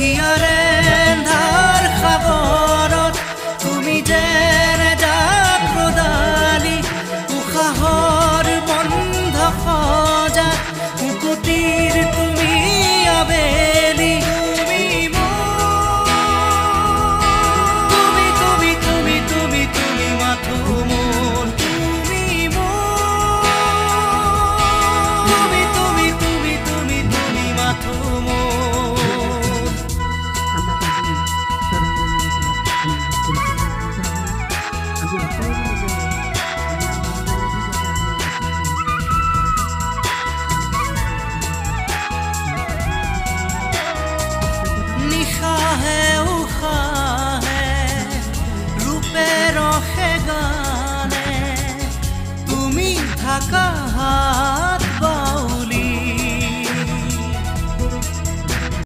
হিয়াৰে ধাৰ সাগৰত তুমি যেন জাক ৰদালি উশাহৰ বন্ধ সজা মুকুতিৰ তুমি আবেলি তুমি তুমি তুমি তুমি তুমি তুমি মাথো মোৰ তুমি তুমি তুমি তুমি তুমি তুমি মাথো মোৰ নিশাহে উশাহে ৰূপে ৰসে গানে তুমি থাকা